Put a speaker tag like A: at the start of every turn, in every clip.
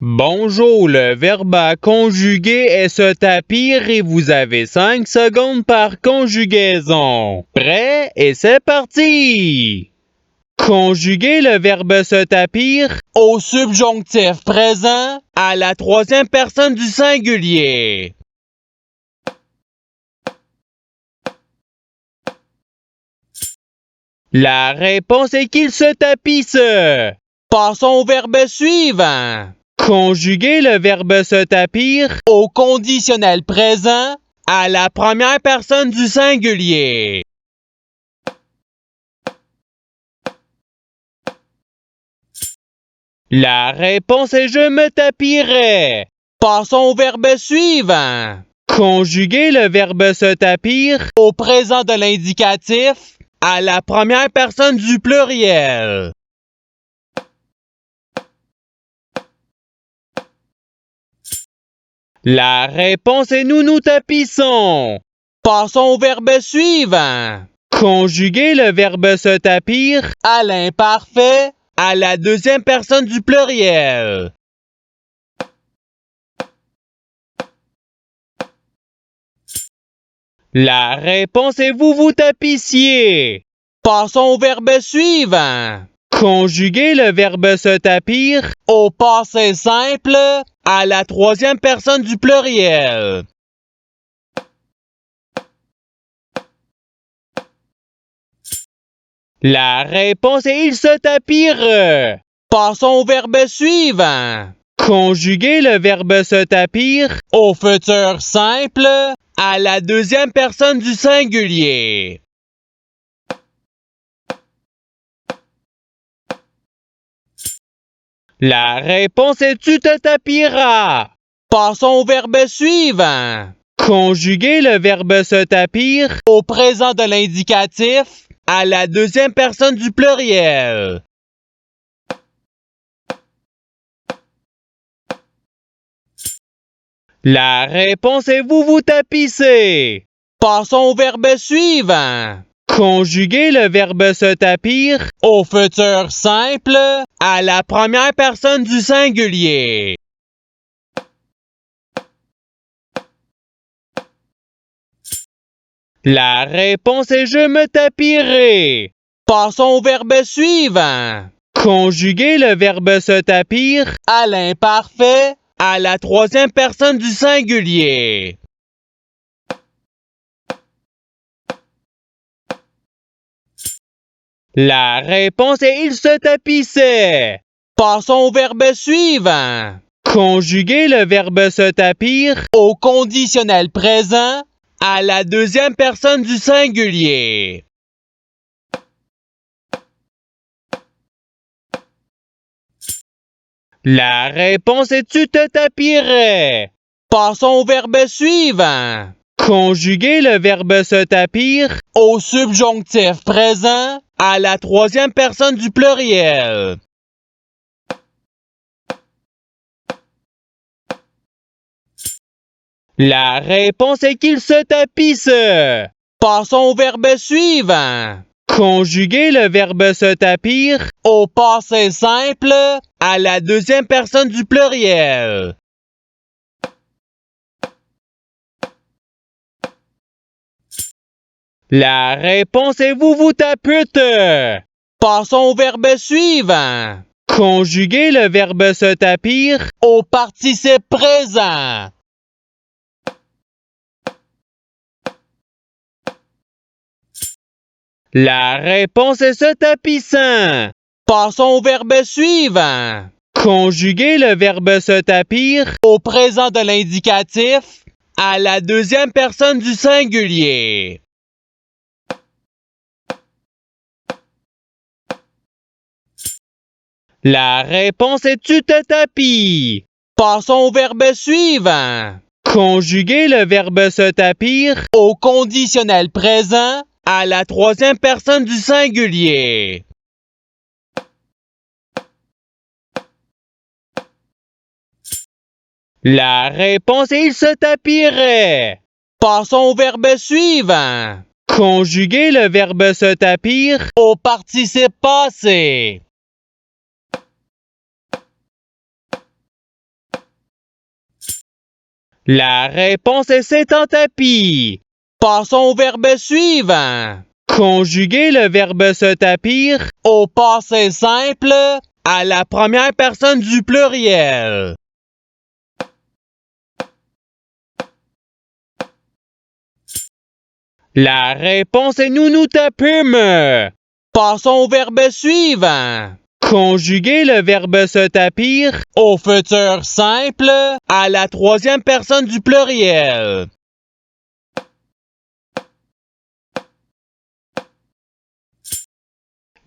A: Bonjour, le verbe à conjuguer est se tapir et vous avez 5 secondes par conjugaison. Prêt? Et c'est parti! Conjuguer le verbe se tapir au subjonctif présent à la troisième personne du singulier. La réponse est qu'il se tapisse. Passons au verbe suivant. Conjuguer le verbe se tapir au conditionnel présent à la première personne du singulier. La réponse est je me tapirais. Passons au verbe suivant. Conjuguer le verbe se tapir au présent de l'indicatif à la première personne du pluriel. La réponse est nous nous tapissons. Passons au verbe suivant. Conjuguer le verbe se tapir à l'imparfait à la deuxième personne du pluriel. La réponse est vous vous tapissiez. Passons au verbe suivant. Conjuguer le verbe se tapir au passé simple à la troisième personne du pluriel. La réponse est il se tapire. Passons au verbe suivant. Conjuguer le verbe se tapir au futur simple à la deuxième personne du singulier. La réponse est tu te tapiras. Passons au verbe suivant. Conjuguer le verbe se tapir au présent de l'indicatif à la deuxième personne du pluriel. La réponse est vous vous tapissez. Passons au verbe suivant. Conjuguer le verbe se tapir au futur simple à la première personne du singulier. La réponse est je me tapirai. Passons au verbe suivant. Conjuguer le verbe se tapir à l'imparfait à la troisième personne du singulier. La réponse est il se tapissait. Passons au verbe suivant. Conjuguer le verbe se tapir au conditionnel présent à la deuxième personne du singulier. La réponse est tu te tapirais. Passons au verbe suivant. Conjuguer le verbe se tapir au subjonctif présent à la troisième personne du pluriel. La réponse est qu'il se tapisse. Passons au verbe suivant. Conjuguer le verbe se tapir au passé simple à la deuxième personne du pluriel. La réponse est vous vous tapute. Passons au verbe suivant. Conjuguer le verbe se tapir au participe présent. La réponse est se tapissant. Passons au verbe suivant. Conjuguer le verbe se tapir au présent de l'indicatif à la deuxième personne du singulier. La réponse est tu te tapis. Passons au verbe suivant. Conjuguer le verbe se tapir au conditionnel présent à la troisième personne du singulier. La réponse est il se tapirait. Passons au verbe suivant. Conjuguer le verbe se tapir au participe passé. La réponse est c'est un tapis. Passons au verbe suivant. Conjuguer le verbe se tapir au passé simple à la première personne du pluriel. La réponse est nous nous tapîmes. Passons au verbe suivant. Conjuguer le verbe se tapir au futur simple à la troisième personne du pluriel.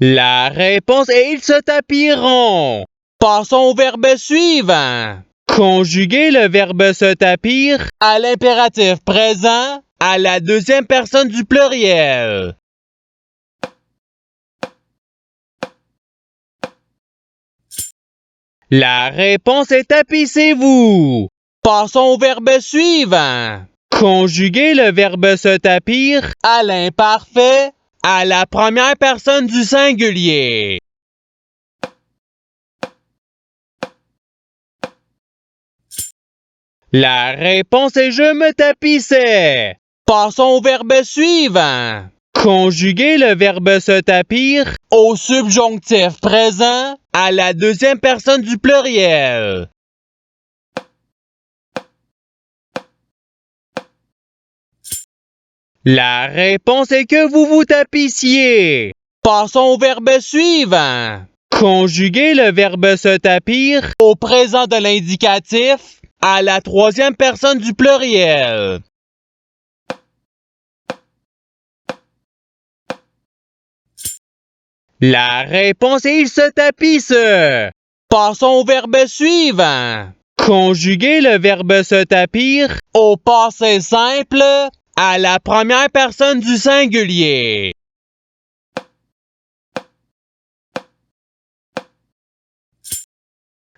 A: La réponse est ils se tapiront. Passons au verbe suivant. Conjuguer le verbe se tapir à l'impératif présent à la deuxième personne du pluriel. La réponse est tapissez-vous. Passons au verbe suivant. Conjuguer le verbe se tapir à l'imparfait à la première personne du singulier. La réponse est je me tapissais. Passons au verbe suivant. Conjuguer le verbe se tapir au subjonctif présent à la deuxième personne du pluriel. La réponse est que vous vous tapissiez. Passons au verbe suivant. Conjuguer le verbe se tapir au présent de l'indicatif à la troisième personne du pluriel. La réponse est il se tapisse. Passons au verbe suivant. Conjuguer le verbe se tapir au passé simple à la première personne du singulier.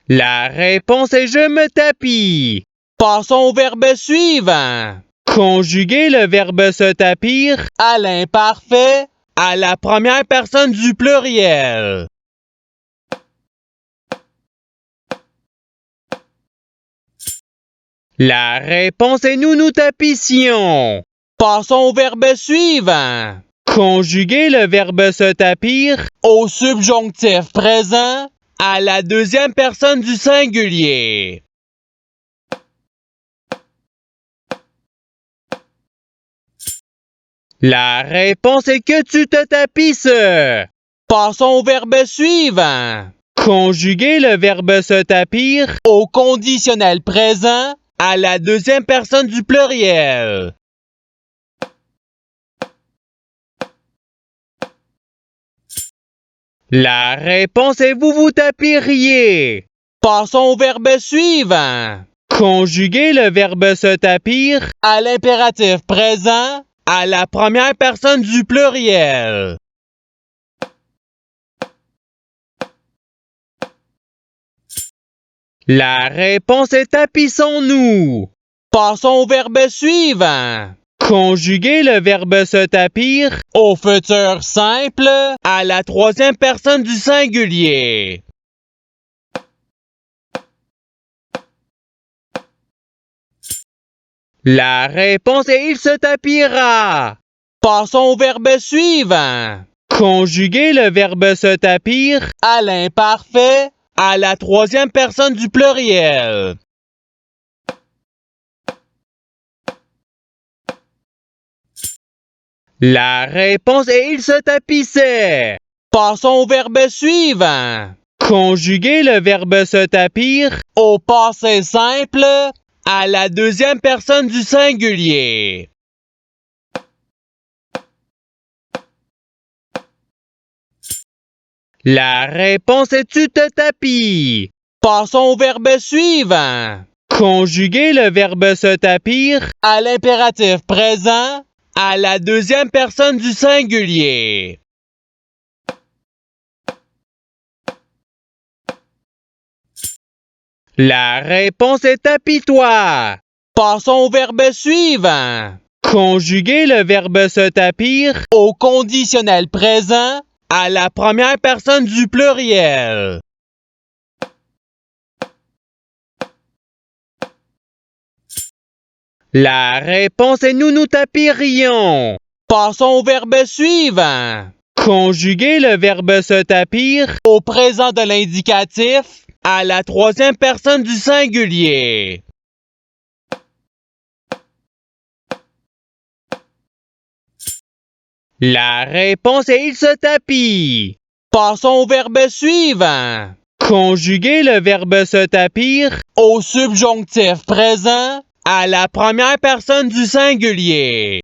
A: La réponse est je me tapis. Passons au verbe suivant. Conjuguer le verbe se tapir à l'imparfait à la première personne du pluriel. La réponse est nous nous tapissions. Passons au verbe suivant. Conjuguer le verbe se tapir au subjonctif présent à la deuxième personne du singulier. La réponse est que tu te tapisses. Passons au verbe suivant. Conjuguer le verbe se tapir au conditionnel présent à la deuxième personne du pluriel. La réponse est vous vous tapiriez. Passons au verbe suivant. Conjuguer le verbe se tapir à l'impératif présent à la première personne du pluriel. La réponse est tapissons-nous. Passons au verbe suivant. Conjuguer le verbe se tapir au futur simple à la troisième personne du singulier. La réponse est il se tapira. Passons au verbe suivant. Conjuguer le verbe se tapir à l'imparfait à la troisième personne du pluriel. La réponse est il se tapissait. Passons au verbe suivant. Conjuguer le verbe se tapir au passé simple à la deuxième personne du singulier. La réponse est tu te tapis. Passons au verbe suivant. Conjuguer le verbe se tapir à l'impératif présent à la deuxième personne du singulier. La réponse est tapis-toi. Passons au verbe suivant. Conjuguer le verbe se tapir au conditionnel présent à la première personne du pluriel. La réponse est nous nous tapirions. Passons au verbe suivant. Conjuguer le verbe se tapir au présent de l'indicatif à la troisième personne du singulier. La réponse est il se tapit. Passons au verbe suivant. Conjuguer le verbe se tapir au subjonctif présent à la première personne du singulier.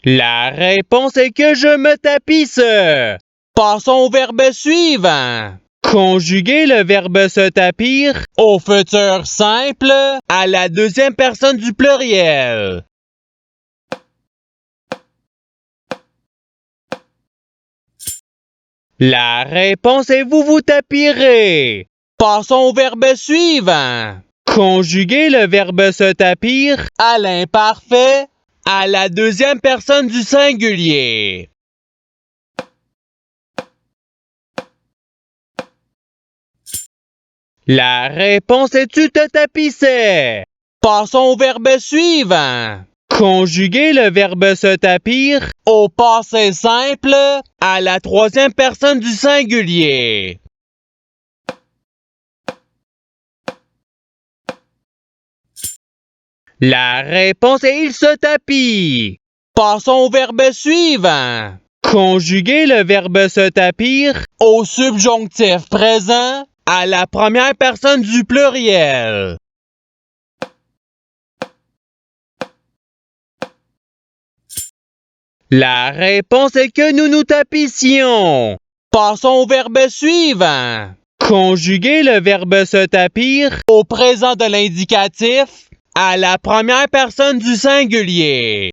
A: La réponse est que je me tapisse. Passons au verbe suivant. Conjuguer le verbe se tapir au futur simple à la deuxième personne du pluriel. La réponse est vous vous tapirez. Passons au verbe suivant. Conjuguer le verbe se tapir à l'imparfait à la deuxième personne du singulier. La réponse est tu te tapissais. Passons au verbe suivant. Conjuguer le verbe se tapir au passé simple à la troisième personne du singulier. La réponse est il se tapit. Passons au verbe suivant. Conjuguer le verbe se tapir au subjonctif présent à la première personne du pluriel. La réponse est que nous nous tapissions. Passons au verbe suivant. Conjuguer le verbe se tapir au présent de l'indicatif à la première personne du singulier.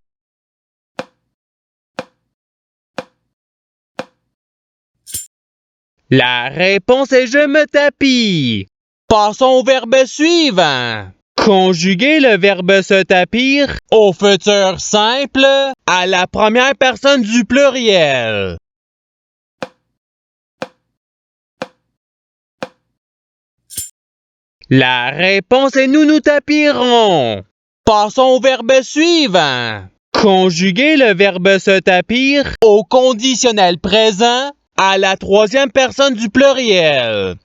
A: La réponse est je me tapis. Passons au verbe suivant. Conjuguer le verbe se tapir au futur simple à la première personne du pluriel. La réponse est nous nous tapirons. Passons au verbe suivant. Conjuguer le verbe se tapir au conditionnel présent à la troisième personne du pluriel.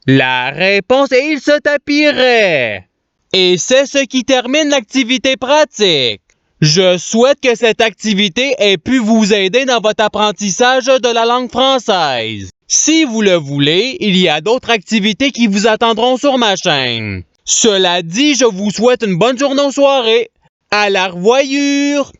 A: La réponse est il se tapirait. Et c'est ce qui termine l'activité pratique. Je souhaite que cette activité ait pu vous aider dans votre apprentissage de la langue française. Si vous le voulez, il y a d'autres activités qui vous attendront sur ma chaîne. Cela dit, je vous souhaite une bonne journée ou soirée. À la revoyure!